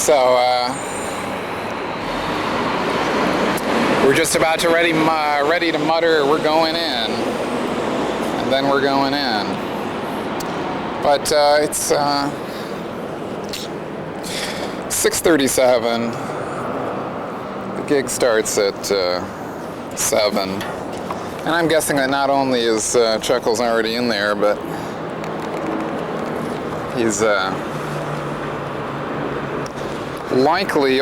So, we're just about to ready to mutter, we're going in. And then we're going in. But it's 6:37. The gig starts at 7. And I'm guessing that not only is Chuckles already in there, but he's likely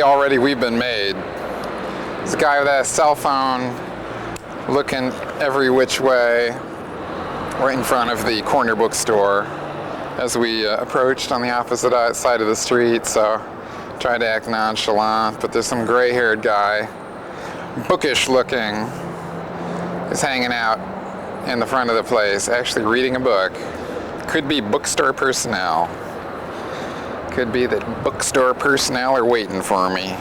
already we've been made. There's a guy with a cell phone looking every which way right in front of the corner bookstore as we approached on the opposite side of the street, so tried to act nonchalant, but there's some gray-haired guy, bookish looking, is hanging out in the front of the place, actually reading a book. Could be bookstore personnel. Could be that bookstore personnel are waiting for me.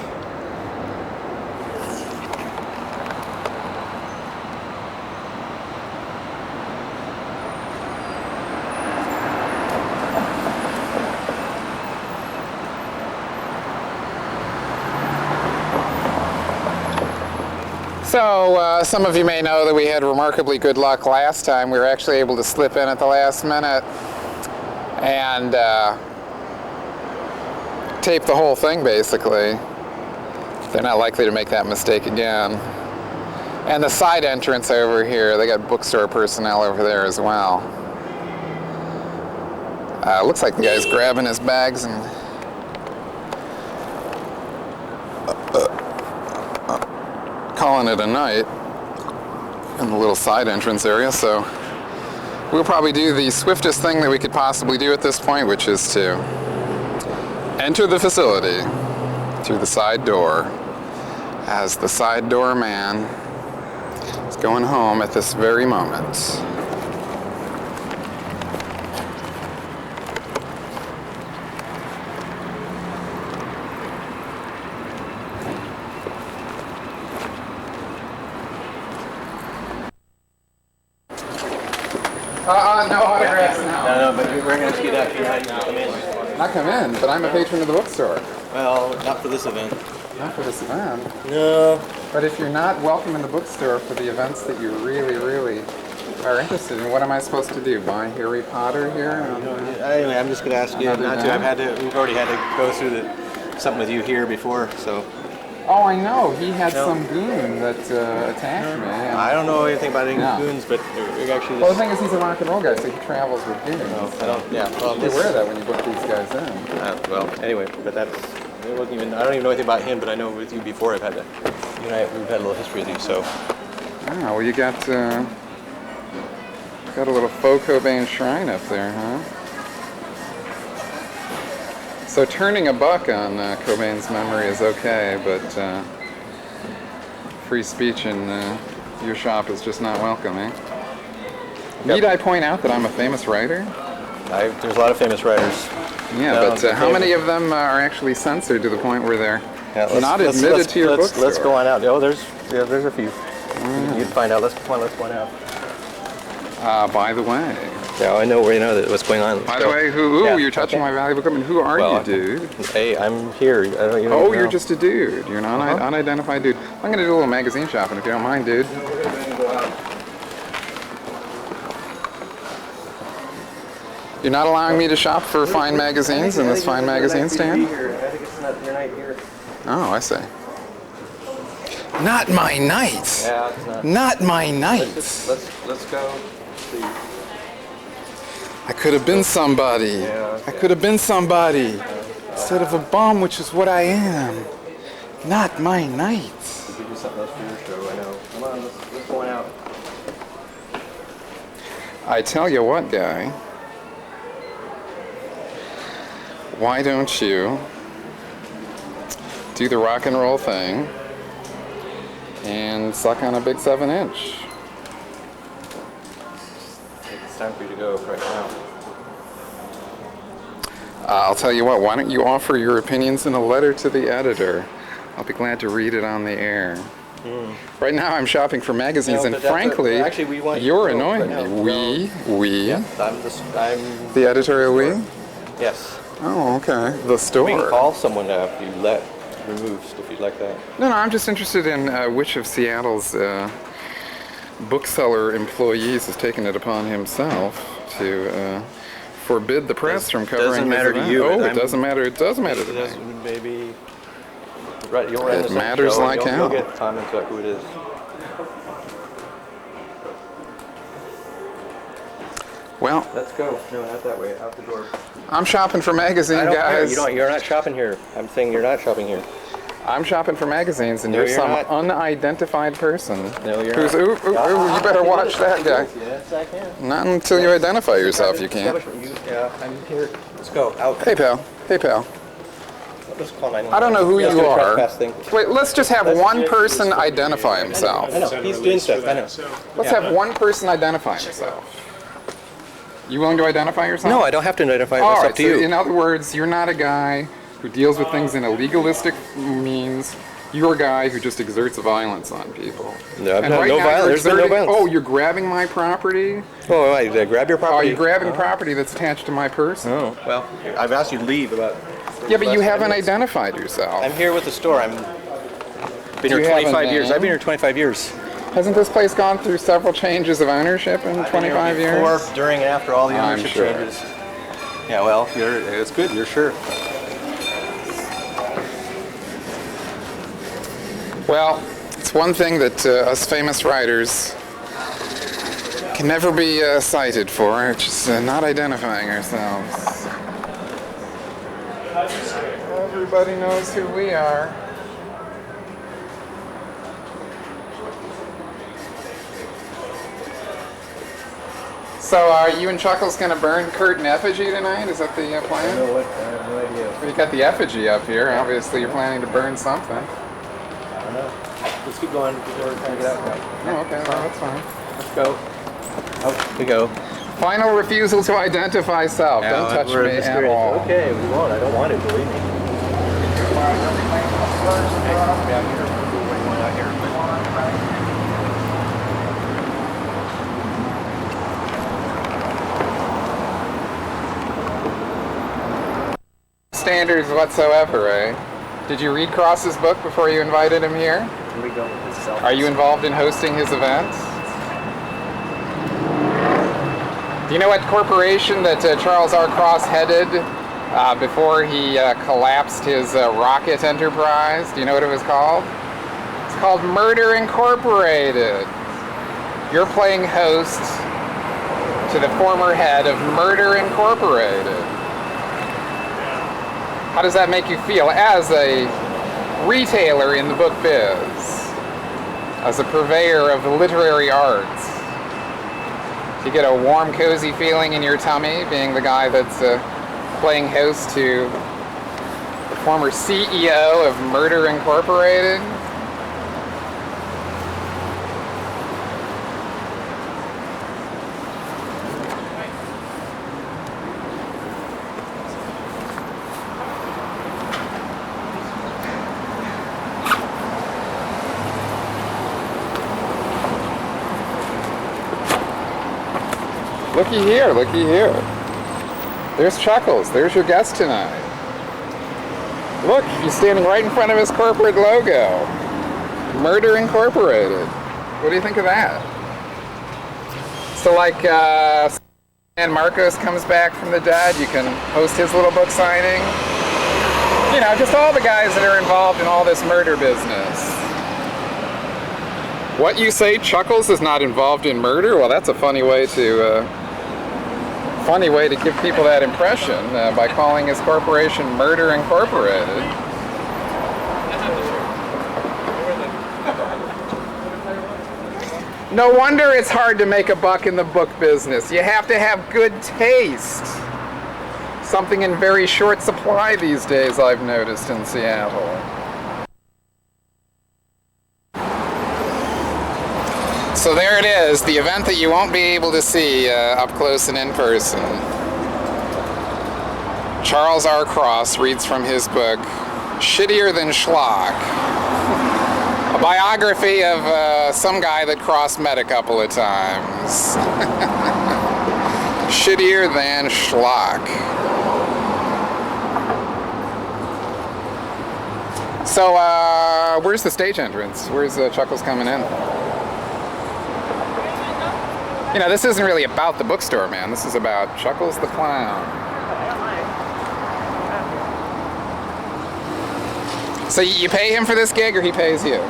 So, some of you may know that we had remarkably good luck last time. We were actually able to slip in at the last minute and tape the whole thing, basically. They're not likely to make that mistake again. And the side entrance over here, they got bookstore personnel over there as well. Looks like the guy's grabbing his bags and calling it a night in the little side entrance area, so we'll probably do the swiftest thing that we could possibly do at this point, which is to enter the facility through the side door, as the side door man is going home at this very moment. No autographs now. No, but we're going to ask you that if you're not going to come in. Not come in, but I'm a patron of the bookstore. Well, not for this event. Not for this event? No. But if you're not welcome in the bookstore for the events that you really, really are interested in, what am I supposed to do? Buy Harry Potter here? Anyway, I'm just going to ask you not to. We've already had to go through something with you here before, so. Oh, I know. He had some goon that attacked me. I don't know anything about any goons, but they're actually. Well, the thing is, he's a rock and roll guy, so he travels with goons. No, I don't. Yeah. Well, you wear that when you book these guys in. Well, anyway, but that's. It wasn't even. I don't even know anything about him, but I know with you before. We've had a little history with you, so. Ah, well, you got a little faux Cobain shrine up there, huh? So turning a buck on Cobain's memory is okay, but free speech in your shop is just not welcome, eh? Need I point out that I'm a famous writer? There's a lot of famous writers. Yeah, but how many of them are actually censored to the point where they're not admitted to your bookstore? Let's go on out. Oh, there's a few. You'd find out. Let's go on out. By the way. Yeah, I know what's going on. By the way, you're touching my valuable equipment. Who are you, dude? Hey, I'm here. You're just a dude. You're an unidentified dude. I'm going to do a little magazine shopping if you don't mind, dude. You're not allowing me to shop for fine magazines in this fine magazine stand? I think it's not your night here. Oh, I see. Not my night. Yeah, it's not. Not my night. Let's go see. I could have been somebody. Yeah, I could have been somebody. Instead of a bum, which is what I am. Not my night. We could do something else for your show, I know. Come on, let's go on out. I tell you what, guy. Why don't you do the rock and roll thing and suck on a big 7-inch? It's time for you to go right now. I'll tell you what, why don't you offer your opinions in a letter to the editor? I'll be glad to read it on the air. Right now I'm shopping for magazines, No, and but that's frankly, actually, we want you're no, annoying right me. now. We? Yeah, I'm The editorial we? Yes. Oh, okay. The store. We can call someone if you remove if you'd like that. No, I'm just interested in which of Seattle's bookseller employees has taken it upon himself to forbid the press from covering doesn't his matter to event. you, Oh, but it doesn't matter. It does matter to me. Maybe. Right, you'll run It this matters show, like and hell. You'll get comments about who it is. Well, Let's go. No, not that way. Out the door. I'm shopping for magazine I don't care. guys. You're not shopping here. I'm saying you're not shopping here. I'm shopping for magazines, and No, you're you're some not. unidentified person. No, you're who's, not. Ooh, you better watch that guy. Yes, I can. Not until you identify yourself, you can't. Yeah, I'm here. Let's go. Out. Hey, pal. Hey, pal. Let's call 911. I don't know who Let's you do a are. trespass thing. Wait, let's just have one person identify himself. I know. He's doing stuff. I know. Let's have one person identify himself. You willing to identify yourself? No, I don't have to identify All myself right, to so you. in other words, you're not a guy who deals with things in a legalistic means. You're a guy who just exerts violence on people. No, And no, right no now violence. you're There's been no exerting- violence. Oh, you're grabbing my property? Oh, right. Grab your Oh, property. you're grabbing property that's attached to my person? Oh, well, I've asked you to leave about. Yeah, but you last haven't 10 minutes. identified yourself. I'm here with the store. Been Do here you have a 25 years. name? I've been here 25 years. Hasn't this place gone through several changes of ownership in 25 years? Before, during, and after all the I'm ownership sure. changes. Yeah, well, it's good. You're sure. Well, it's one thing that us famous writers can never be cited for, which is not identifying ourselves. Everybody knows who we are. So are you and Chuckles going to burn Kurt in effigy tonight? Is that the plan? what? I have no idea. Well, you got the effigy up here. Obviously you're planning to burn something. I don't know. Let's keep going. We're trying to get out now. Oh, okay, well, that's fine. Let's go. Out we go. Final refusal to identify self. Don't touch We're in me the at street. all. Okay, we won't. I don't want it, believe me. Out here. Standards whatsoever, eh? Did you read Cross's book before you invited him here? Here we go with this self. Are you involved in hosting his events? Do you know what corporation that Charles R. Cross headed before he collapsed his rocket enterprise? Do you know what it was called? It's called Murder Incorporated. You're playing host to the former head of Murder Incorporated. How does that make you feel as a retailer in the book biz? As a purveyor of the literary arts? Do you get a warm, cozy feeling in your tummy being the guy that's playing host to the former CEO of Murder Incorporated? Looky here, looky here. There's Chuckles, there's your guest tonight. Look, he's standing right in front of his corporate logo. Murder Incorporated. What do you think of that? So like, and Marcos comes back from the dead, you can host his little book signing. You know, just all the guys that are involved in all this murder business. What, you say Chuckles is not involved in murder? Well, that's a funny way to give people that impression by calling his corporation Murder Incorporated. No wonder it's hard to make a buck in the book business. You have to have good taste. Something in very short supply these days, I've noticed in Seattle. So there it is, the event that you won't be able to see up close and in person. Charles R. Cross reads from his book, Shittier Than Schlock. A biography of some guy that cross-met a couple of times. Shittier than schlock. So, where's the stage entrance? Where's Chuckles coming in? You know, this isn't really about the bookstore, man. This is about Chuckles the Clown. So you pay him for this gig, or he pays you?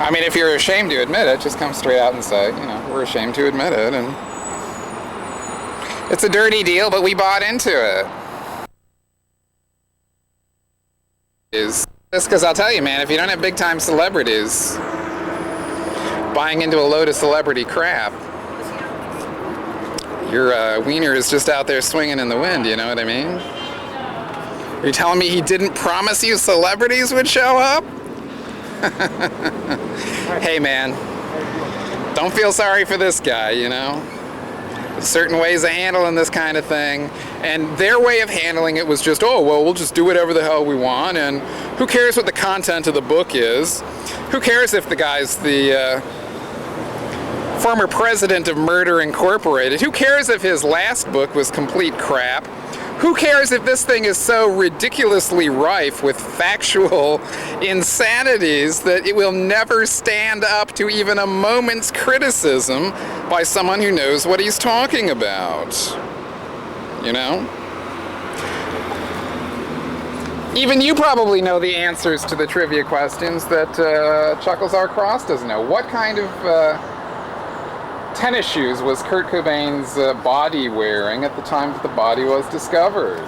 I mean, if you're ashamed to admit it, just come straight out and say, you know, we're ashamed to admit it, and it's a dirty deal, but we bought into it. Is this because I'll tell you, man, if you don't have big-time celebrities buying into a load of celebrity crap, your wiener is just out there swinging in the wind, you know what I mean? Are you telling me he didn't promise you celebrities would show up? Hey, man, don't feel sorry for this guy, you know? There's certain ways of handling this kind of thing, and their way of handling it was just, oh, well, we'll just do whatever the hell we want, and who cares what the content of the book is? Who cares if the guy's the former president of Murder Incorporated? Who cares if his last book was complete crap? Who cares if this thing is so ridiculously rife with factual insanities that it will never stand up to even a moment's criticism by someone who knows what he's talking about? You know? Even you probably know the answers to the trivia questions that Chuckles R. Cross doesn't know. What kind of tennis shoes was Kurt Cobain's body wearing at the time that the body was discovered?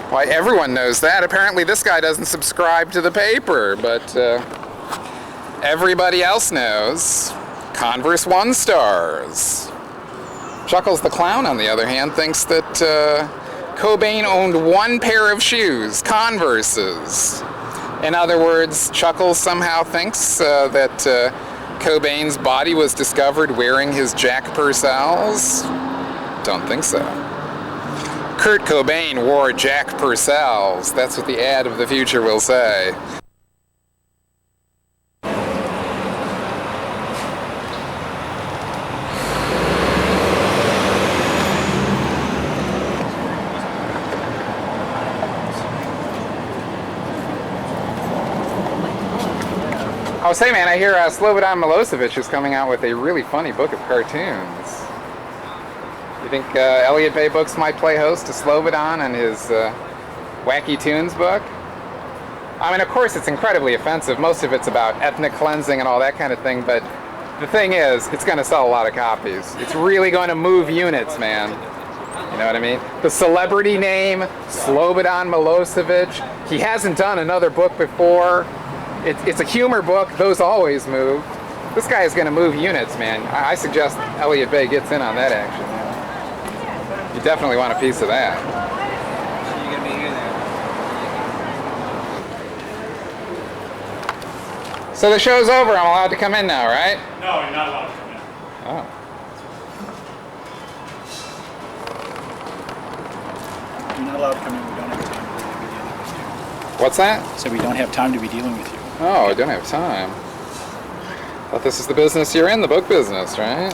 Why, everyone knows that. Apparently this guy doesn't subscribe to the paper, but everybody else knows. Converse 1 stars. Chuckles the Clown, on the other hand, thinks that Cobain owned one pair of shoes, Converses. In other words, Chuckles somehow thinks that Cobain's body was discovered wearing his Jack Purcells? Don't think so. Kurt Cobain wore Jack Purcells. That's what the ad of the future will say. Oh, say, man, I hear Slobodan Milosevic is coming out with a really funny book of cartoons. You think Elliott Bay Books might play host to Slobodan and his Wacky Tunes book? I mean, of course, it's incredibly offensive. Most of it's about ethnic cleansing and all that kind of thing, but the thing is, it's going to sell a lot of copies. It's really going to move units, man. You know what I mean? The celebrity name, Slobodan Milosevic. He hasn't done another book before. It's a humor book. Those always move. This guy is going to move units, man. I suggest Elliott Bay gets in on that action. You definitely want a piece of that. You're going to be here then. So the show's over. I'm allowed to come in now, right? No, you're not allowed to come in. Oh. You're not allowed to come in. We don't have time to be dealing with you. What's that? So we don't have time to be dealing with you. Oh, I don't have time. Thought this is the business you're in, the book business, right?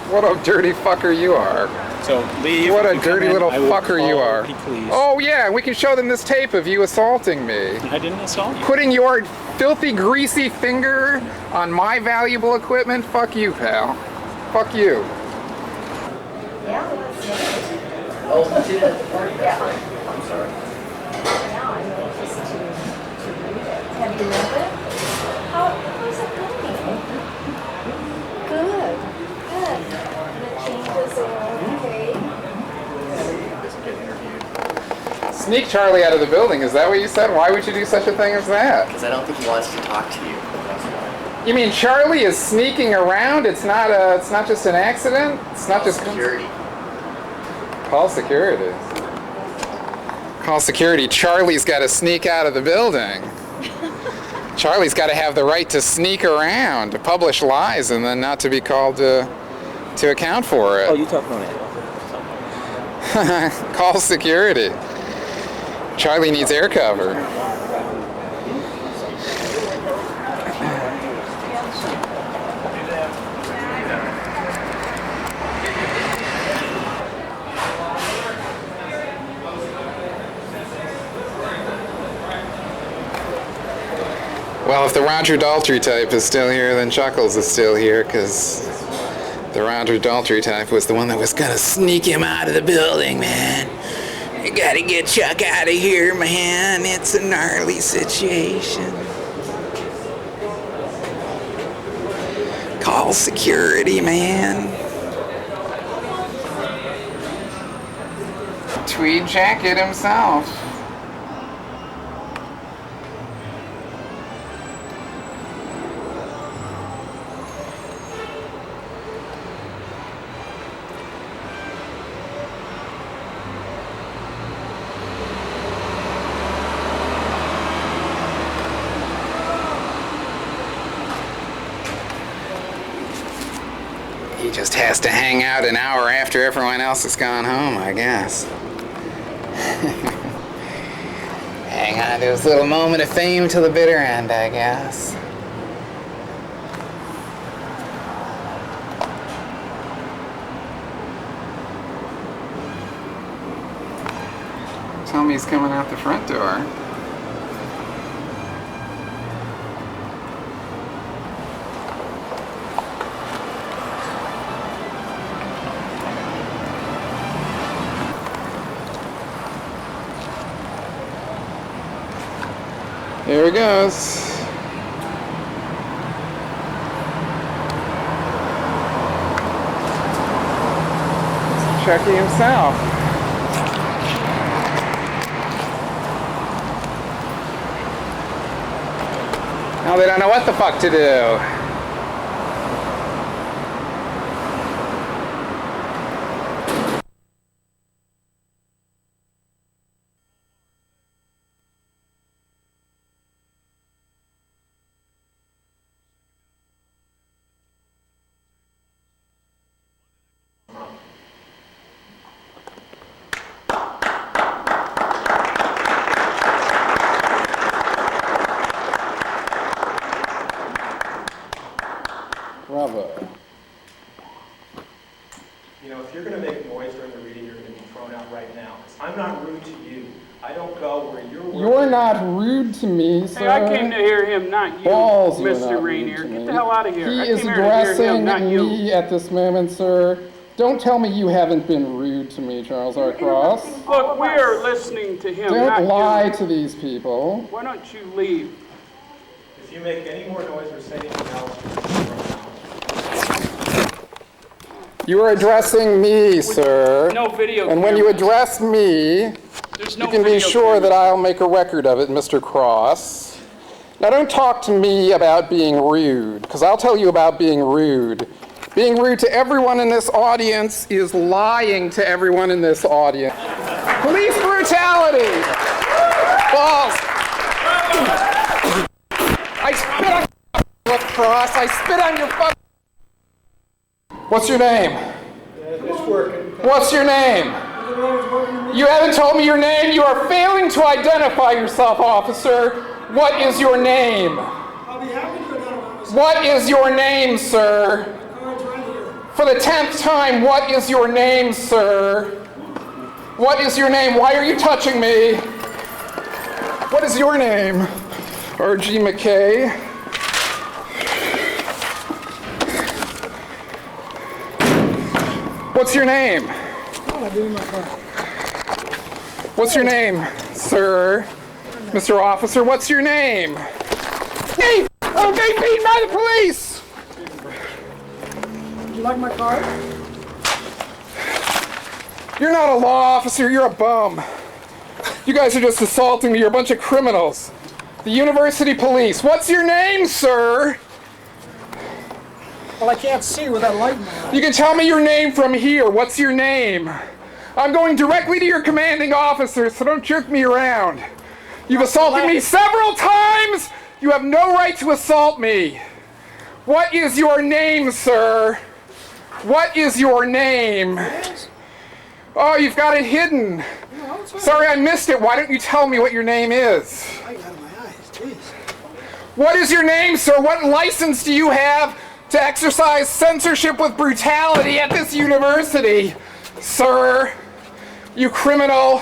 What a dirty fucker you are. So leave. What a You dirty come in, little I will fucker you call are. the police. Oh yeah, we can show them this tape of you assaulting me. I didn't assault you. Putting your filthy, greasy finger on my valuable equipment? Fuck you, pal. Fuck you. Have you read it? How's it going? Good. Good. The changes are okay. Sneak Charlie out of the building, is that what you said? Why would you do such a thing as that? Because I don't think he wants to talk to you. That's why. You mean Charlie is sneaking around? It's not just an accident? It's not just Security. Call security. Call security. Charlie's got to sneak out of the building. Charlie's got to have the right to sneak around, to publish lies, and then not to be called to account for it. Oh, you talking on it? Call security. Charlie needs air cover. Well, if the Roger Daltrey type is still here, then Chuckles is still here, because the Roger Daltrey type was the one that was gonna sneak him out of the building, man. You gotta get Chuck out of here, man. It's a gnarly situation. Call security, man. Tweed jacket himself. He just has to hang out an hour after everyone else has gone home, I guess. Hang on to his little moment of fame till the bitter end, I guess. Tell me he's coming out the front door. Here he goes. Chuckie himself. Now they don't know what the fuck to do. Bravo. You know, if you're going to make noise during the reading, you're going to be thrown out right now. 'Cause I'm not rude to you. I don't go where you're working. You're not rude to me, sir. Hey, I came to hear him, not you, Balls, you're Mr. not Rainier. rude to Get me. the hell out of here. He I is came here to hear addressing him, not you. me at this moment, sir. Don't tell me you haven't been rude to me, Charles R. Cross. Look, we are listening to him, not Don't lie you. to these people. Why don't you leave? If you make any more noise or say anything else, you're going to be thrown out. You are addressing me, sir. No video And when you cameras. address me, There's no you can be video sure cameras. that I'll make a record of it, Mr. Cross. Now don't talk to me about being rude, because I'll tell you about being rude. Being rude to everyone in this audience is lying to everyone in this audience. Police brutality! Balls! I spit on your Cross. I spit on your fucking... What's your name? It's working. What's your name? You haven't told me your name. You are failing to identify yourself, officer. What is your name? I'll be happy to identify myself. What is your name, sir? Cards right here. For the 10th time, what is your name, sir? What is your name? Why are you touching me? What is your name? R.G. McKay. What's your name? What's your name, sir? Mr. Officer, what's your name? Hey! Oh, they beat by the police! Would you like my card? You're not a law officer, you're a bum. You guys are just assaulting me, you're a bunch of criminals. The university police. What's your name, sir? Well, I can't see with that light in my eye. You can tell me your name from here. What's your name? I'm going directly to your commanding officer, so don't jerk me around. You've assaulted me several times! You have no right to assault me. What is your name, sir? What is your name? Oh, you've got it hidden. Sorry, I missed it. Why don't you tell me what your name is? I got it in my eyes, jeez. What is your name, sir? What license do you have to exercise censorship with brutality at this university? Sir, you criminal.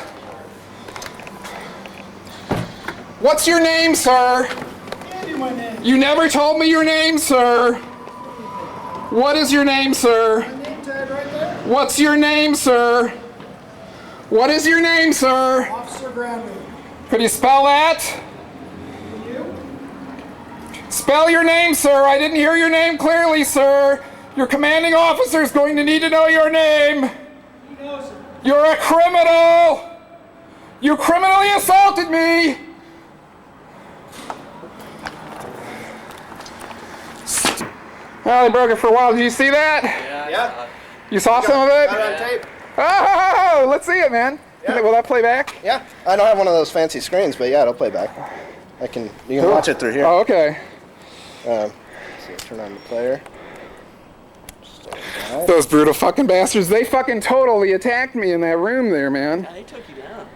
What's your name, sir? My name. You never told me your name, sir. What is your name, sir? My name tag right there. What's your name, sir? What is your name, sir? Officer Granby. Could you spell that? You? Spell your name, sir. I didn't hear your name clearly, sir. Your commanding officer is going to need to know your name. He knows it. You're a criminal. You criminally assaulted me. Well, they broke it for a while. Did you see that? Yeah. You saw some of it? Got it on tape. Oh, let's see it, man. Yeah. Will that play back? Yeah. I don't have one of those fancy screens, but yeah, it'll play back. You can watch it through here. Oh, okay. Let's see, turn on the player. Those brutal fucking bastards, they fucking totally attacked me in that room there, man. Yeah, they took you down.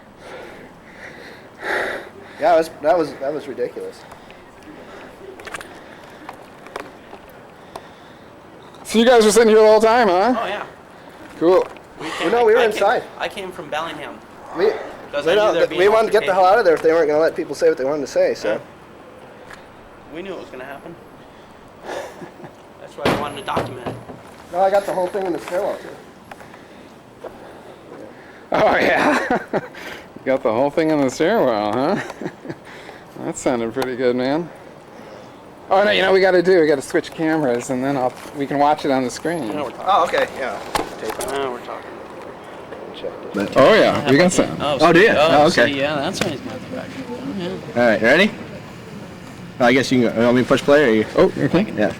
Yeah, that was ridiculous. So you guys were sitting here the whole time, huh? Oh yeah. Cool. We were inside. I came from Bellingham. We wanted to get the hell out of there if they weren't going to let people say what they wanted to say. So. Yeah. We knew it was going to happen. That's why we wanted to document it. No, I got the whole thing in the stairwell too. Oh, yeah. You got the whole thing in the stairwell, huh? That sounded pretty good, man. Oh, no, you know what we got to switch cameras, and then we can watch it on the screen. Now we're talking. Oh, okay, yeah. Now we're talking. Check this. Oh, yeah, we got some. Oh, do you? Oh, okay. See, yeah, that's why he's got the back. Oh, yeah. All right, ready? I guess you can. Want me to push play or you? Oh, okay. Yeah.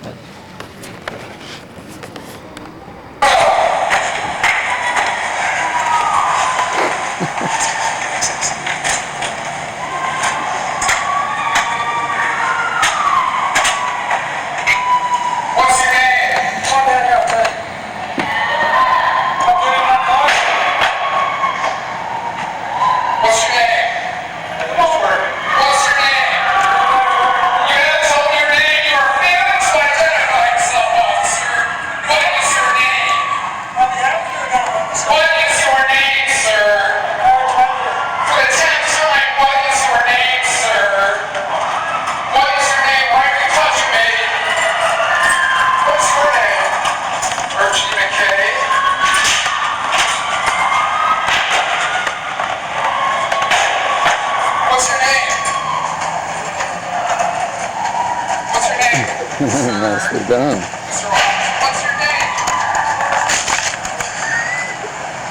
Nicely done. What's your name?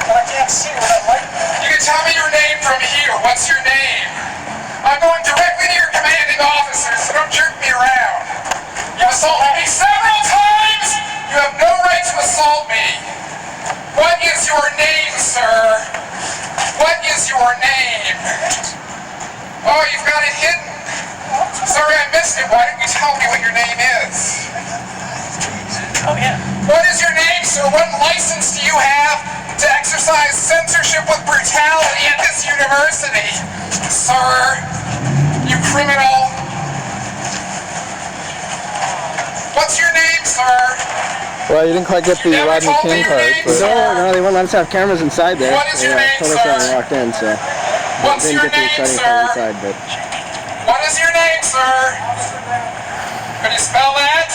I can't see what I'm like. You can tell me your name from here. What's your name? I'm going directly to your commanding officer, so don't jerk me around. You've assaulted me several times. You have no right to assault me. What is your name, sir? What is your name? Oh, you've got it hidden. Sorry, I missed it. Why didn't you tell me what your name is? Oh, yeah. What is your name, sir? What license do you have to exercise censorship with brutality at this university? Sir, you criminal. What's your name, sir? Well, you didn't quite get the never Rodney told me King your part, name, but... sir. No, they wouldn't let us have cameras inside there. What is your name, told us sir? when we walked in, so What's didn't your get the name, exciting sir? part inside, but What is your name, sir? Can you spell that?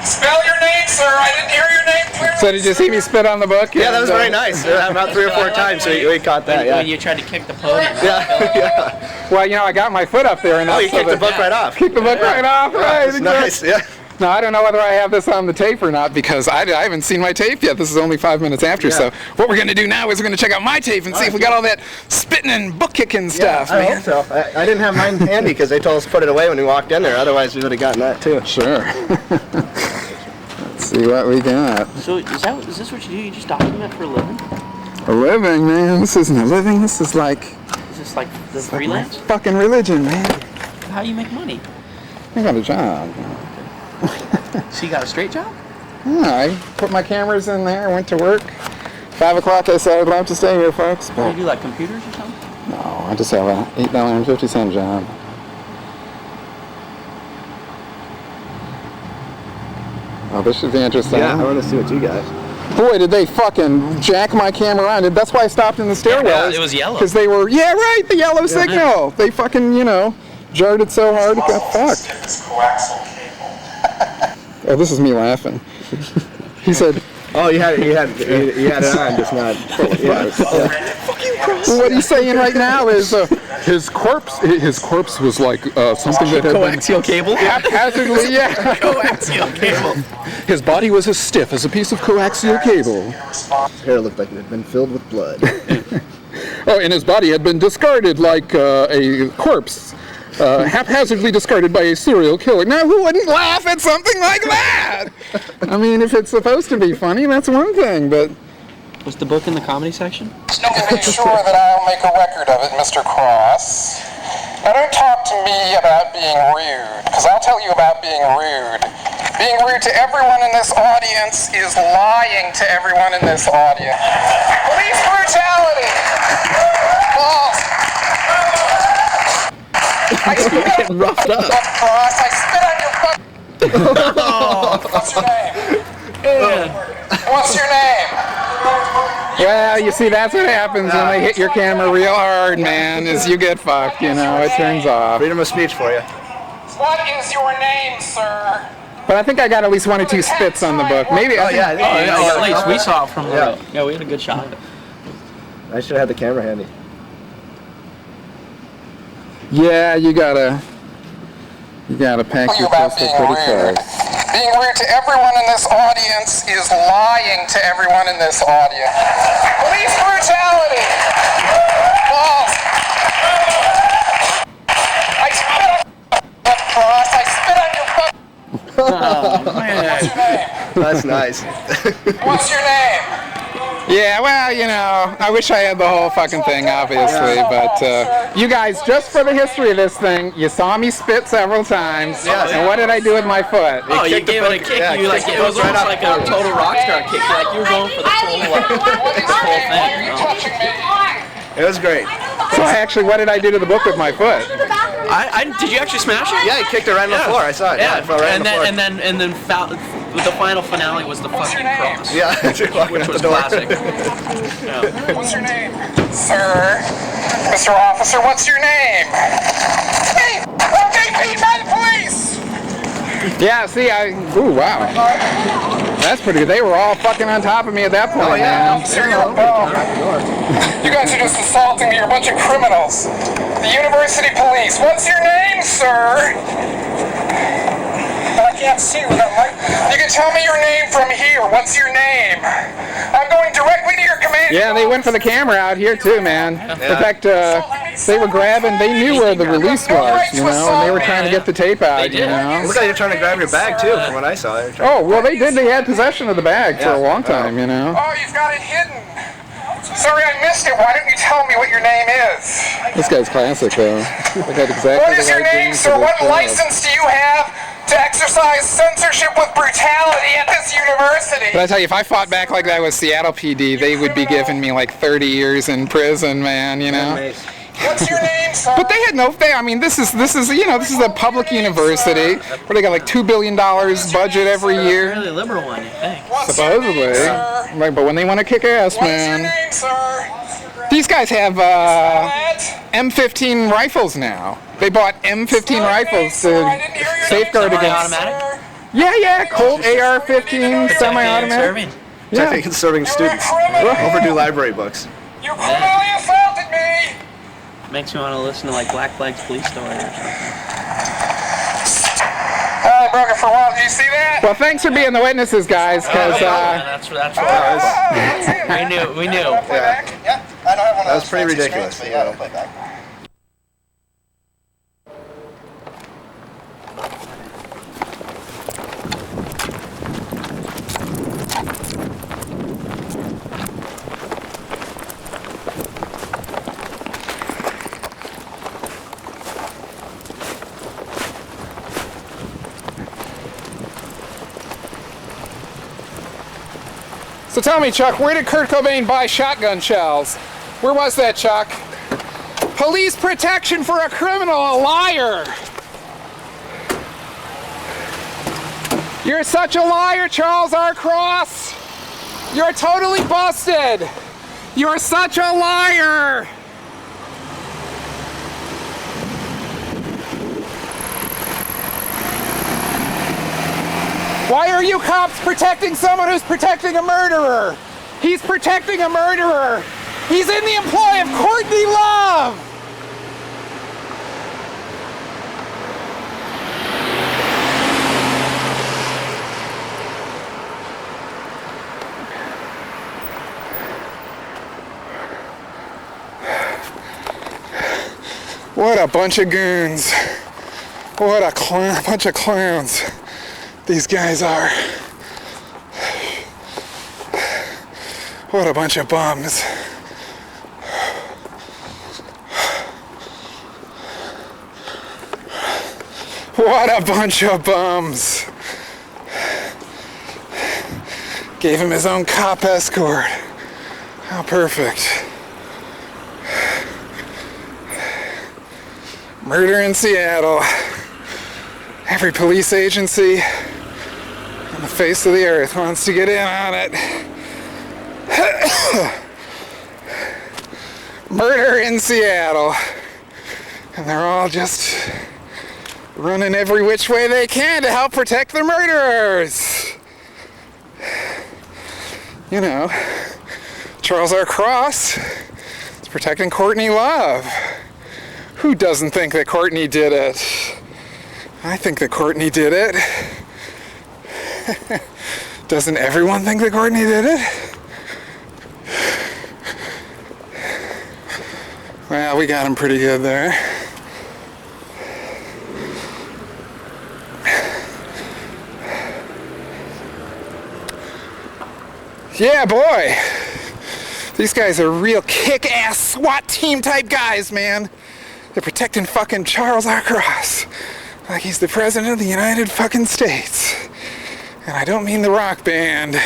Spell your name, sir. I didn't hear your name clearly. So did you see me spit on the book? yeah, that was very nice. About 3 or 4 times we caught that. When Yeah. you tried to kick the podium. Yeah. Well, you know, I got my foot up there, and Oh, that's you kicked the book right off. Kicked the book right off, right? That's nice. Yeah. Now, I don't know whether I have this on the tape or not, because I haven't seen my tape yet. This is only 5 minutes after, Yeah. so what we're going to do now is we're going to check out my tape and see if we got all that spitting and book kicking stuff, I man. hope so. I didn't have mine handy because they told us to put it away when we walked in there. Otherwise, we would have gotten that too. Sure. Let's see what we got. So is this what you do? You just document for a living? A living, man. This isn't a living. This is like... Is this like the Like my freelance? fucking religion, man. How do you make money? I got a job. So you got a straight job? Yeah, I put my cameras in there, went to work. 5 o'clock I said I'd love to stay here, folks. Do But you do like computers or something? no, I just have a $8.50 job. Oh, this should be interesting. Yeah, I want to see what you got. Boy, did they fucking jack my camera on. That's why I stopped in the stairwell. Yeah, it was yellow. Because they were, yeah, right, the yellow signal. They fucking, you know, jarred it so hard it got fucked. Oh, this is me laughing. He said, Oh, you had it on, just not. Yeah. what he's saying right now is his corpse was like something that had Coaxial cable? haphazardly, yeah. Coaxial cable. His body was as stiff as a piece of coaxial cable. His hair looked like it had been filled with blood. Oh, and his body had been discarded like a corpse. Haphazardly discarded by a serial killer. Now, who wouldn't laugh at something like that? I mean, if it's supposed to be funny, that's one thing, but... Was the book in the comedy section? You can be sure that I'll make a record of it, Mr. Cross. Now don't talk to me about being rude, because I'll tell you about being rude. Being rude to everyone in this audience is lying to everyone in this audience. Police brutality! False! I spit Getting roughed up. Cross, I spit on your What's your name? What's your name? Well, you see, that's what happens when they hit your camera real hard, man, is you get fucked, you know, it turns off. Freedom of speech for you. What is your name, sir? But I think I got at least 1 or 2 spits on the book. Maybe. Oh, yeah. At least we saw it from the Yeah. Yeah, we had a good shot of it. I should have had the camera handy. Yeah, you gotta pack Tell you your about pistol being pretty rude. close. Being rude to everyone in this audience is lying to everyone in this audience. Police brutality! False! I spit on your Cross. I spit on your What's your name? That's nice. What's your name? Yeah, well, you know, I wish I had the whole fucking thing, obviously, but you guys, just for the history of this thing, you saw me spit several times, and what did I do with my foot? Oh, you gave it a kick. Yeah, You like it was almost like a total rock star kick. Like you were going for the full thing. You know? Touching me. It was great. So actually, what did I do to the book with my foot? Did you actually smash it? Yeah, he kicked it right on the floor. I saw it. Yeah, it fell right on the floor. and then the final finale was the fucking cross. Yeah, Which was classic. What's your name? Sir. Mr. Officer, what's your name? Hey! I'm getting beat by the police! Yeah, see, ooh, wow. That's pretty good. They were all fucking on top of me at that point, man. Sir, you guys are just assaulting me. You're a bunch of criminals. The university police. What's your name, sir? I can't see with that light. You can tell me your name from here. What's your name? I'm going directly to your command. Yeah, they went for the camera out here too, man. In fact, they were grabbing, they knew where the release was, you know, and they were trying to get the tape out, you know. Look like you're trying to grab your bag too, from what I saw. Oh, well, they did. They had possession of the bag for a long time, you know. Oh, you've got it hidden. Sorry, I missed it. Why don't you tell me what your name is? This guy's classic, though. They got exactly What is the your right name, thing sir? for this What job. license do you have to exercise censorship with brutality at this university? But I tell you, if I fought back like that with Seattle PD, they would be giving me like 30 years in prison, man, you know. What's your name, sir? But they had no thing. I mean, this is you know, this is a public university where they got like $2 billion budget every year, Really liberal one, you think? What's your name, supposedly. sir? Like, but when they want to kick ass, What's your man. name, sir? These guys have What? M15 rifles now. They bought M15 rifles to safeguard against. Semi-automatic? Yeah, Colt AR-15 semi-automatic. I think it's serving students. Overdue library books. You criminally assaulted me! Makes me want to listen to like Black Flag's police story or something. I broke it for a while. Did you see that? Well, thanks for being the witnesses, guys, because That's what we knew. We knew. Yeah. Yeah, I don't have one of That was those pretty fancy ridiculous. screens, but yeah, I'll play back. So tell me, Chuck, where did Kurt Cobain buy shotgun shells? Where was that, Chuck? Police protection for a criminal, a liar. You're such a liar, Charles R. Cross. You're totally busted. You're such a liar. Why are you cops protecting someone who's protecting a murderer? He's protecting a murderer. He's in the employ of Courtney Love. What a bunch of goons. What a bunch of clowns these guys are. What a bunch of bums. What a bunch of bums. Gave him his own cop escort. How perfect. Murder in Seattle. Every police agency on the face of the earth wants to get in on it. Murder in Seattle. And they're all just running every which way they can to help protect the murderers. You know, Charles R. Cross is protecting Courtney Love. Who doesn't think that Courtney did it? I think that Courtney did it. Doesn't everyone think that Courtney did it? Well, we got him pretty good there. Yeah, boy. These guys are real kick-ass SWAT team type guys, man. They're protecting fucking Charles R. Cross like he's the president of the United fucking States. And I don't mean the rock band.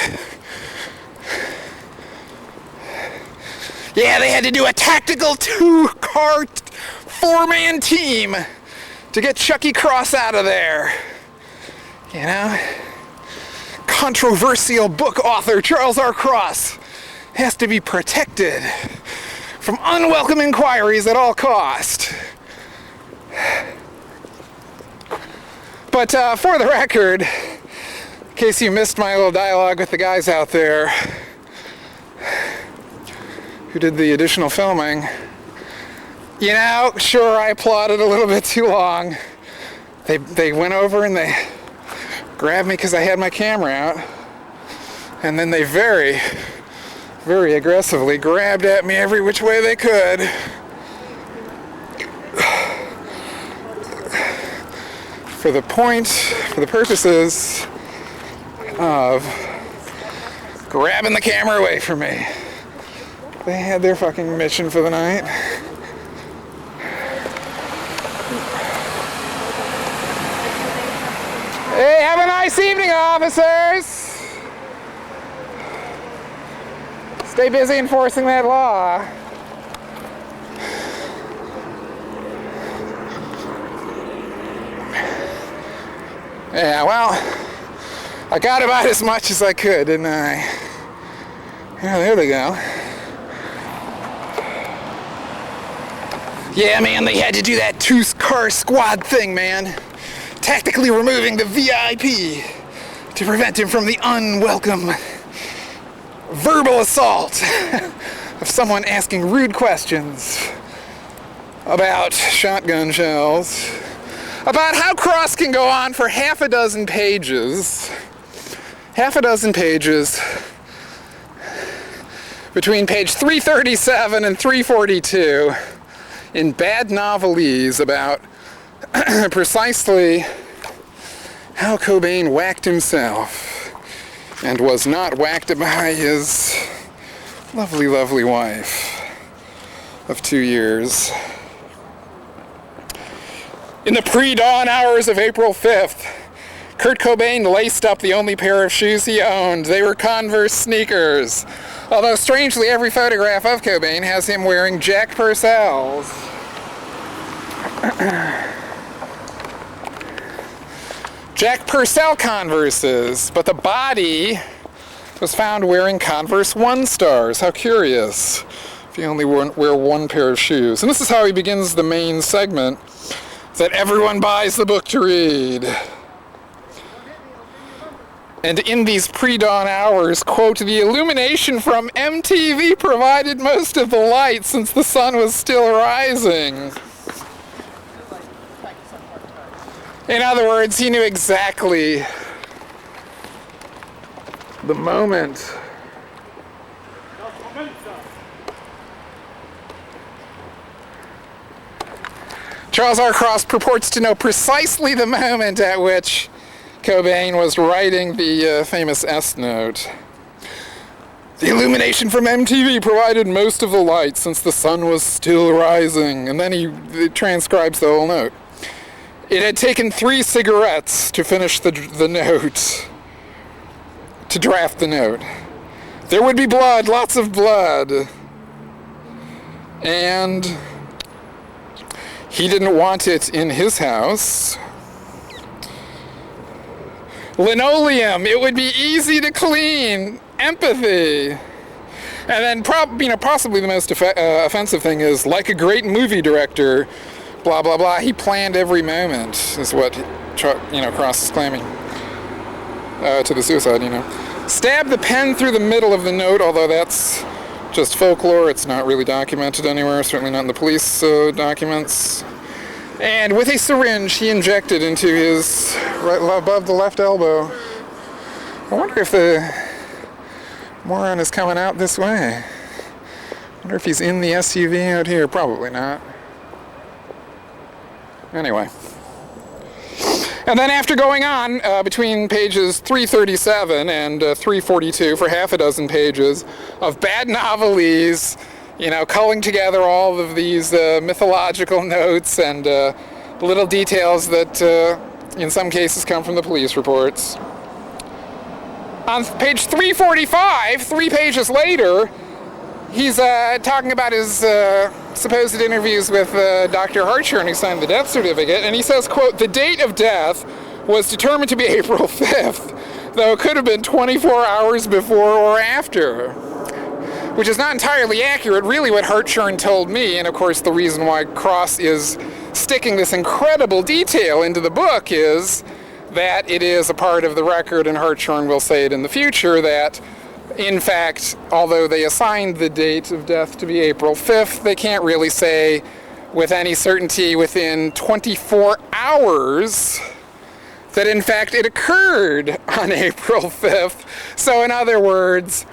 Yeah, they had to do a tactical 2-car, 4-man team to get Chuckie Cross out of there. You know? Controversial book author Charles R. Cross has to be protected from unwelcome inquiries at all cost. But for the record, in case you missed my little dialogue with the guys out there who did the additional filming, you know, sure, I applauded a little bit too long. They went over and they grabbed me because I had my camera out, and then they very, very aggressively grabbed at me every which way they could. For the purposes of grabbing the camera away from me. They had their fucking mission for the night. Hey, have a nice evening, officers! Stay busy enforcing that law. Yeah, well, I got about as much as I could, didn't I? Yeah, there they go. Yeah, man, they had to do that 2-car squad thing, man. Tactically removing the VIP to prevent him from the unwelcome verbal assault of someone asking rude questions about shotgun shells, about how Cross can go on for half a dozen pages between page 337 and 342 in bad novelese about precisely how Cobain whacked himself and was not whacked by his lovely, lovely wife of 2 years. In the pre-dawn hours of April 5th, Kurt Cobain laced up the only pair of shoes he owned. They were Converse sneakers. Although, strangely, every photograph of Cobain has him wearing Jack Purcell's. Jack Purcell Converses, but the body was found wearing Converse One Stars. How curious. If you only wear one pair of shoes. And this is how he begins the main segment that everyone buys the book to read. And in these pre-dawn hours, quote, the illumination from MTV provided most of the light since the sun was still rising. In other words, he knew exactly the moment. Charles R. Cross purports to know precisely the moment at which Cobain was writing the famous S note. The illumination from MTV provided most of the light since the sun was still rising. And then he transcribes the whole note. It had taken 3 cigarettes to finish the note, to draft the note. There would be blood, lots of blood. And he didn't want it in his house. Linoleum, it would be easy to clean. Empathy. And then possibly the most offensive thing is, like a great movie director, blah, blah, blah. He planned every moment, is what Cross is claiming to the suicide, Stabbed the pen through the middle of the note, although that's just folklore. It's not really documented anywhere, certainly not in the police documents. And with a syringe, he injected into his right above the left elbow. I wonder if the moron is coming out this way. I wonder if he's in the SUV out here. Probably not. Anyway. And then after going on between pages 337 and 342 for half a dozen pages of bad novelese, culling together all of these mythological notes and little details that in some cases come from the police reports. On page 345, 3 pages later, he's talking about his supposed interviews with Dr. Hartshorn, who signed the death certificate, and he says, quote, the date of death was determined to be April 5th, though it could have been 24 hours before or after, which is not entirely accurate. Really what Hartshorn told me, and of course the reason why Cross is sticking this incredible detail into the book, is that it is a part of the record, and Hartshorn will say it in the future, that in fact, although they assigned the date of death to be April 5th, they can't really say with any certainty within 24 hours that in fact it occurred on April 5th. So in other words,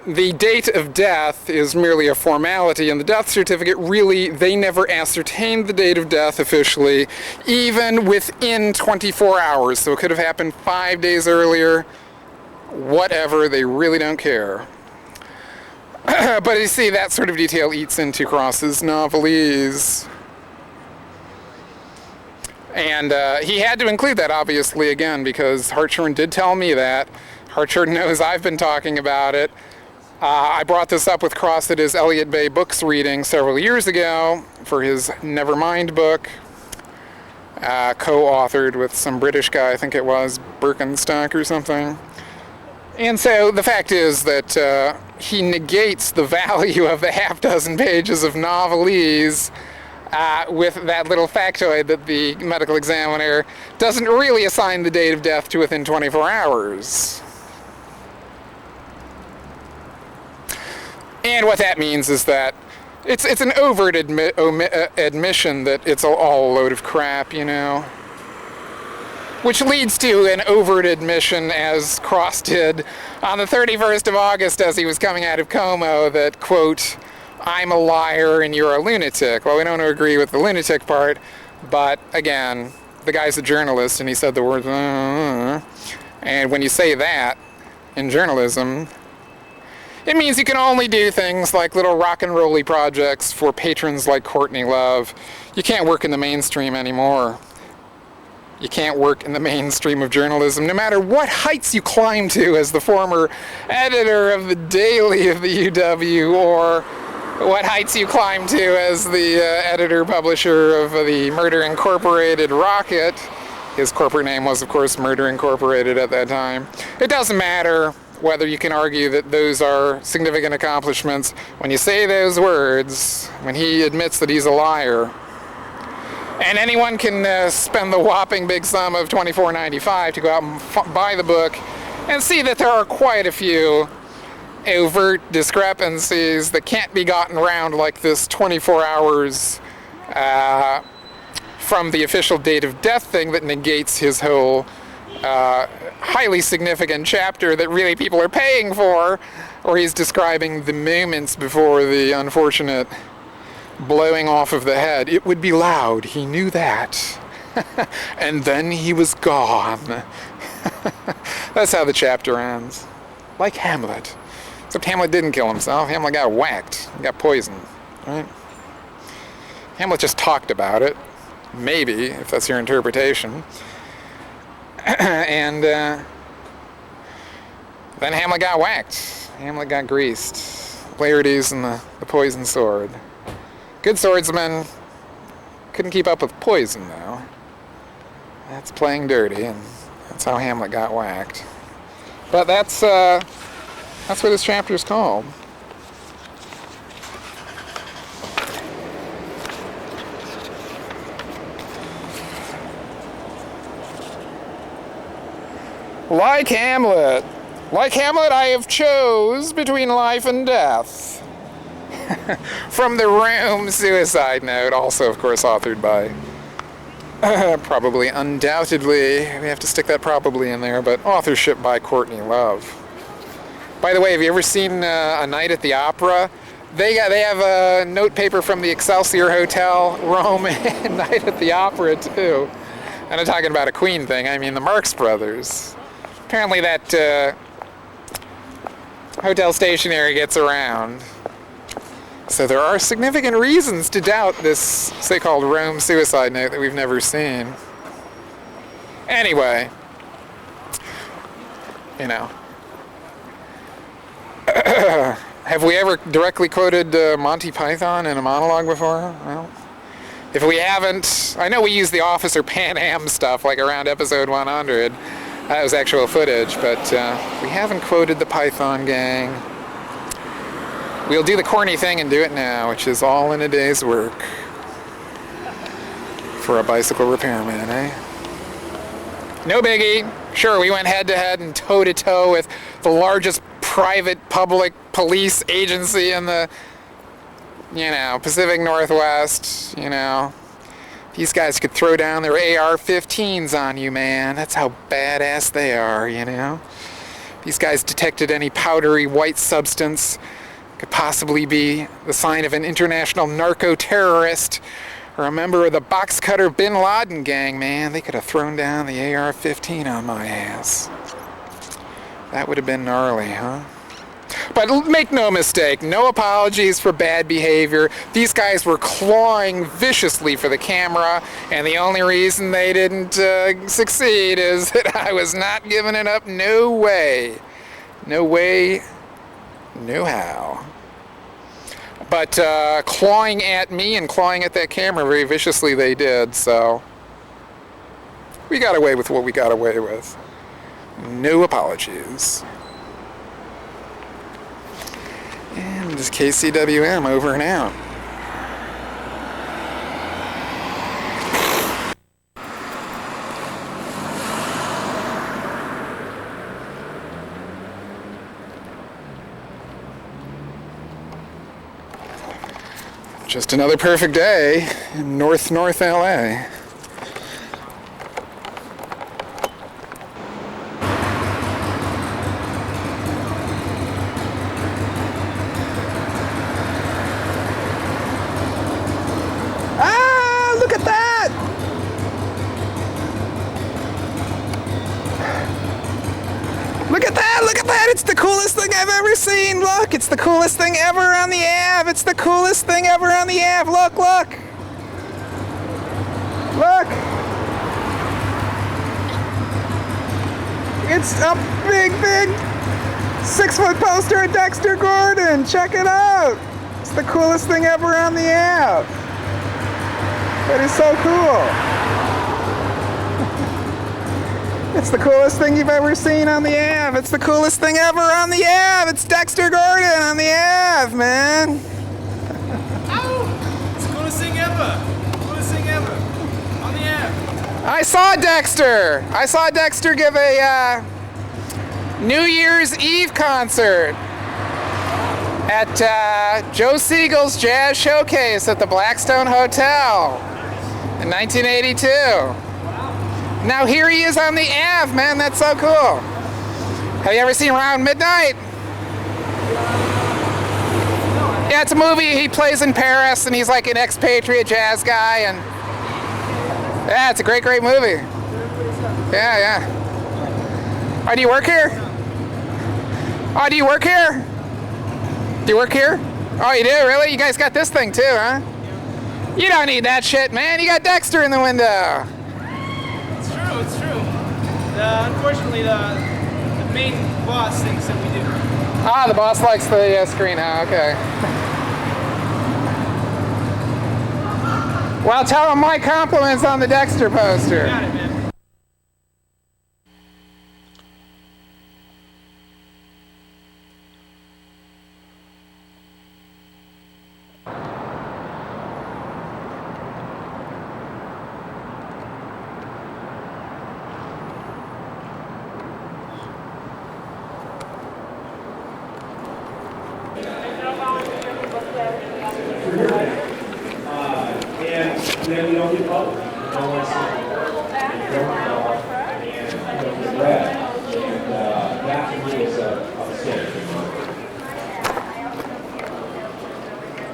the date of death is merely a formality, and the death certificate, really, they never ascertained the date of death officially, even within 24 hours. So it could have happened 5 days earlier. Whatever, they really don't care. But you see, that sort of detail eats into Cross's novelese. And he had to include that, obviously, again, because Hartshorn did tell me that. Hartshorn knows I've been talking about it. I brought this up with Cross at his Elliott Bay Books reading several years ago for his Nevermind book, co-authored with some British guy, I think it was, Birkenstock or something. And so the fact is that he negates the value of the half dozen pages of novelese with that little factoid that the medical examiner doesn't really assign the date of death to within 24 hours. And what that means is that it's an overt admission that it's all a load of crap, Which leads to an overt admission, as Cross did on the 31st of August as he was coming out of Como, that, quote, I'm a liar and you're a lunatic. Well, we don't agree with the lunatic part, but again, the guy's a journalist and he said the words, and when you say that in journalism, it means you can only do things like little rock and roll-y projects for patrons like Courtney Love. You can't work in the mainstream anymore. You can't work in the mainstream of journalism, no matter what heights you climb to as the former editor of the Daily of the UW, or what heights you climb to as the editor-publisher of the Murder Incorporated Rocket. His corporate name was, of course, Murder Incorporated at that time. It doesn't matter whether you can argue that those are significant accomplishments. When you say those words, when he admits that he's a liar, and anyone can spend the whopping big sum of $24.95 to go out and buy the book and see that there are quite a few overt discrepancies that can't be gotten around, like this 24 hours from the official date of death thing that negates his whole highly significant chapter that really people are paying for, where he's describing the moments before the unfortunate blowing off of the head. It would be loud, he knew that. And then he was gone. That's how the chapter ends. Like Hamlet. Except Hamlet didn't kill himself. Hamlet got whacked. He got poisoned. Right? Hamlet just talked about it. Maybe, if that's your interpretation. And then Hamlet got whacked. Hamlet got greased. Laertes and the poisoned sword. Good swordsman. Couldn't keep up with poison, though. That's playing dirty, and that's how Hamlet got whacked. But that's what this chapter is called. Like Hamlet, I have chose between life and death. From the Rome Suicide Note, also, of course, authored by, undoubtedly, we have to stick that probably in there, but authorship by Courtney Love. By the way, have you ever seen A Night at the Opera? They have a note paper from the Excelsior Hotel, Rome, and Night at the Opera, too. And I'm talking about a Queen thing, I mean the Marx Brothers. Apparently that hotel stationery gets around. So there are significant reasons to doubt this so-called Rome Suicide Note that we've never seen. Anyway, you know. Have we ever directly quoted Monty Python in a monologue before? Well, if we haven't, I know we use the Officer Pan Am stuff like around episode 100. That was actual footage, but we haven't quoted the Python Gang. We'll do the corny thing and do it now, which is all in a day's work for a bicycle repairman, eh? No biggie. Sure, we went head-to-head and toe-to-toe with the largest private public police agency in the, Pacific Northwest, These guys could throw down their AR-15s on you, man. That's how badass they are, These guys detected any powdery white substance could possibly be the sign of an international narco-terrorist or a member of the box cutter bin Laden gang, man. They could have thrown down the AR-15 on my ass. That would have been gnarly, huh? But make no mistake, no apologies for bad behavior. These guys were clawing viciously for the camera, and the only reason they didn't succeed is that I was not giving it up. No way. No way. No how. But clawing at me and clawing at that camera very viciously they did, so we got away with what we got away with. No apologies. And just KCWM over and out. Just another perfect day in North LA. Ah, look at that! Look at that! Look at that! It's the coolest thing I've ever seen! Look! It's the coolest thing ever on the Ave! It's the coolest thing ever on the Ave! Look! Look! Look! It's a big 6-foot poster of Dexter Gordon. Check it out. It's the coolest thing ever on the app. That is so cool. It's the coolest thing you've ever seen on the app. It's the coolest thing ever on the app. It's Dexter Gordon on the app, man. It's the coolest thing ever. Coolest thing ever. On the app. I saw Dexter. I saw Dexter give a New Year's Eve concert at Joe Siegel's Jazz Showcase at the Blackstone Hotel in 1982. Now here he is on the Ave, man. That's so cool. Have you ever seen Around Midnight? Yeah, it's a movie. He plays in Paris, and he's like an expatriate jazz guy, and yeah, it's a great movie. Yeah. Oh, do you work here? Oh, do you work here? Do you work here? Oh, you do? Really? You guys got this thing too, huh? You don't need that shit, man. You got Dexter in the window. It's true. Unfortunately, the main boss thinks that we do. Ah, the boss likes the screen, huh? Okay. Well, tell him my compliments on the Dexter poster. Got it, man.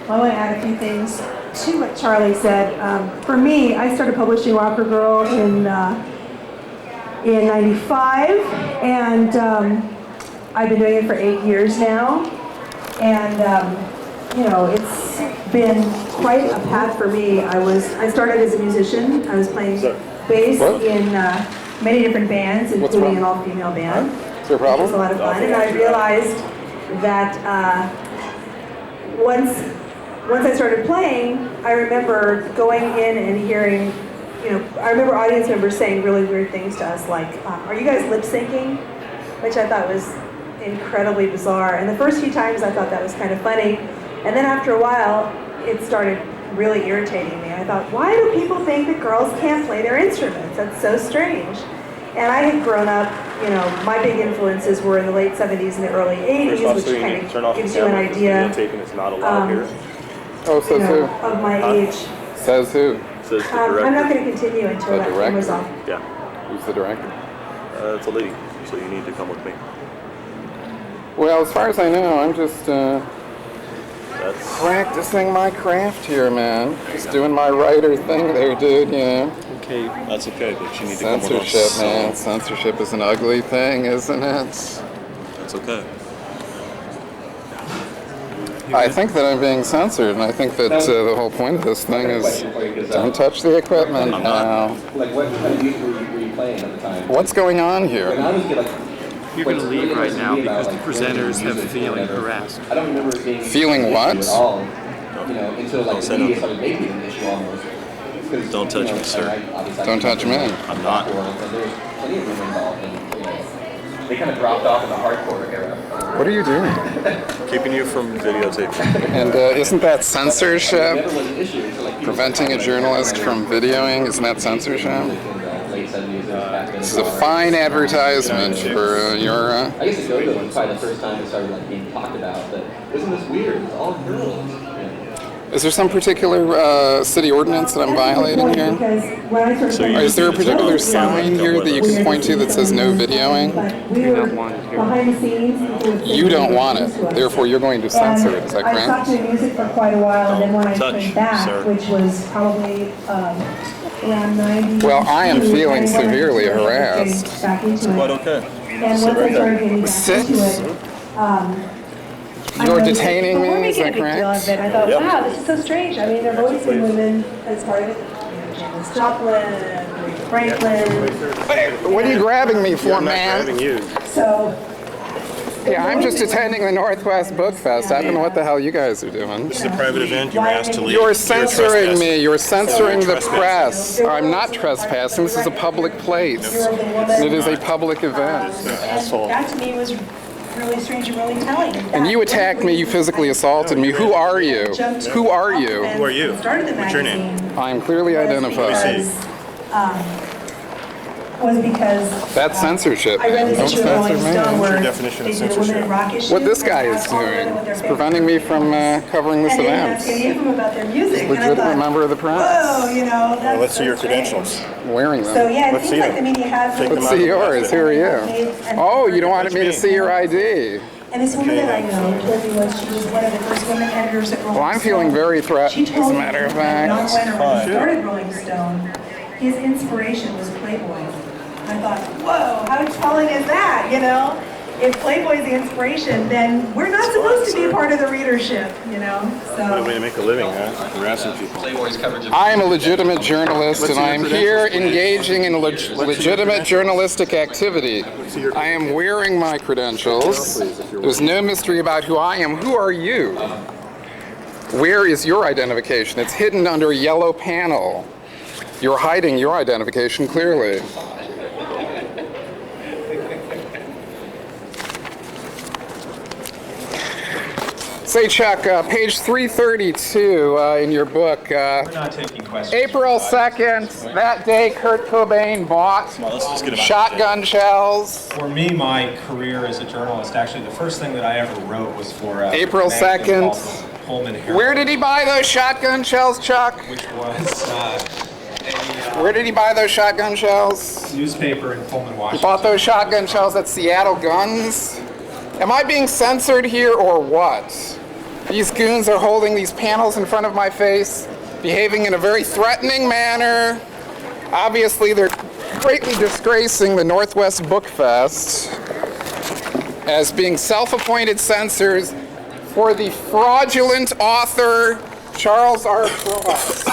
I want to add a few things to what Charlie said. For me, I started publishing Rocker Girl in '95, and I've been doing it for 8 years now. And you know, it's been quite a path for me. I started as a musician. I was playing bass in many different bands, including an all-female band. Is there a problem? It was a lot of fun, and I realized that once I started playing, I remember going in and hearing, you know, I remember audience members saying really weird things to us, like, "Are you guys lip syncing?" Which I thought was incredibly bizarre. And the first few times I thought that was kind of funny, and then after a while, it started really irritating me. I thought, why do people think that girls can't play their instruments? That's so strange. And I had grown up, you know, my big influences were in the late 70s and the early 80s, which kind of gives you an idea It's not allowed here. Oh, says who? of my age. Says who? Says the I'm director. not going to continue until that camera's off. Yeah. Who's the director? It's a lady, so you need to come with me. Well, as far as I know, I'm just That's practicing my craft here, man. Just doing my writer thing there, dude, you know. okay. That's okay, but you need to come with us. Censorship, man. Censorship is an ugly thing, isn't it? That's okay. I think that I'm being censored, and I think that the whole point of this thing is don't touch the equipment now. Like what kind of music were you playing at the time? What's going on here? You're going to leave right now because the presenters have feeling harassed. I don't remember it being Feeling what? at all, you know, until like the media started making it an issue almost. Don't touch me, sir. Don't touch me. I'm not. There's plenty of women involved, and you know, they kind of dropped off in the hardcore era. What are you doing? Keeping you from videotaping. And isn't that censorship? Never was an issue until like Preventing a journalist from videoing, isn't that censorship? late 70s. This is a fine advertisement for your... I guess the go-go was probably the first time it started like being talked about, but isn't this weird? It's all girls. Is there some particular city ordinance that I'm violating here? So Or is there a particular sign here that you can point to that says no videoing? You're not wanted here. You don't want it, therefore you're going to censor it, is that I stopped correct? doing music for quite a while, and then when I Touch, came back, sir. which was probably around 90. Well, I am feeling severely harassed. Back into it. Quite okay. And once I started getting back Sit. into it, You're detaining me, is that I correct? thought, wow, this is so strange. I mean, they're voicing women as part of it. Janis Joplin, Aretha Franklin. What are you grabbing me for, man? Grabbing you. So. Yeah, I'm just attending the Northwest Book Fest. I don't know what the hell you guys are doing. This is a private event. You were asked to leave. You're censoring me. You're censoring the press. I'm not trespassing. This is a public place. It is a public event. Asshole. That to me was really strange and really telling. And you attacked me. You physically assaulted me. Who are you? Who are you? Who are you? What's your name? I'm clearly identified. Was because That's censorship. I read Don't this issue of Rolling censor Stone me. where Your definition of they did a women in rock issue. What this guy is doing is preventing me from covering this and event. asking him about their music. And I Legitimate thought, member of the press. whoa, you know, that's Let's see your strange. credentials. I'm wearing them. So yeah, it Let's seems see like them. the media has. Take them Let's out see of the yours. closet. Who are you? Oh, you don't want me to see your ID. And this woman that I know told me was she was one of the first women editors at Rolling Stone. Well, I'm feeling very threatened, She as told a me matter of that Don fact. Wenner, when he started Rolling Stone, his inspiration was Playboy. I thought, whoa, how telling is that, you know? If Playboy's the inspiration, then we're not supposed to be a part of the readership, you know? What a way So to make a living, huh? Harassing people. Playboy's coverage of I am a legitimate journalist, and I am here engaging in legitimate journalistic activity. I am wearing my credentials. There's no mystery about who I am. Who are you? Where is your identification? It's hidden under a yellow panel. You're hiding your identification clearly. Say, Chuck, page 332 in your book. We're not taking questions. April 2nd, that day Kurt Cobain bought Let's just get about shotgun shells. For me, my career as a journalist, actually, the first thing that I ever wrote was for April a magazine 2nd. called Pullman Herald, Where did he buy those shotgun shells, Chuck? which was Where did he buy those shotgun shells? a newspaper in Pullman, He Washington. bought those shotgun shells at Seattle Guns? Am I being censored here or what? These goons are holding these panels in front of my face, behaving in a very threatening manner. Obviously, they're greatly disgracing the Northwest Book Fest as being self-appointed censors for the fraudulent author Charles R. Cross.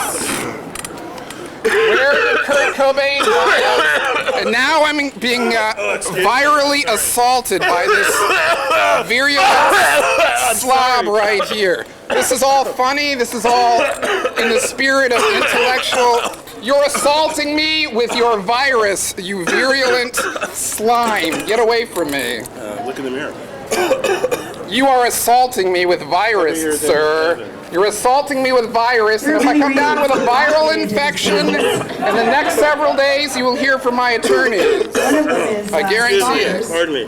Where did Kurt Cobain buy it? And now I'm being virally assaulted by this virulent slob right here. This is all funny. This is all in the spirit of intellectual. You're assaulting me with your virus, you virulent slime. Get away from me. Look in the mirror. You are assaulting me with virus, sir. You're assaulting me with virus, and if I come down with a viral infection, in the next several days, you will hear from my attorneys. one of them is I guarantee it. Pardon me.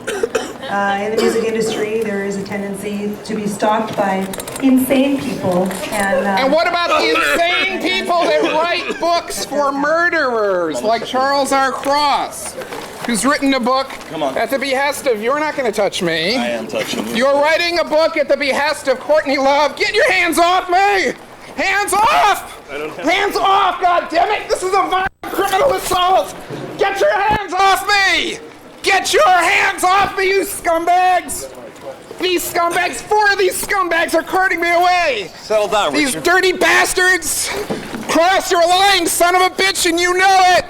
in the music industry, there is a tendency to be stalked by insane people. And what about the insane people that write books for murderers, like Charles R. Cross, who's written a book at the behest of, you're not going to touch me. I am touching you. You're writing a book at the behest of Courtney Love. Get your hands off me! Hands off! Hands off, goddammit! This is a violent criminal assault! Get your hands off me! Get your hands off me, you scumbags! These scumbags, 4 of these scumbags are carting me away! Settle down, These Richard. dirty bastards! Cross your line, son of a bitch, and you know it!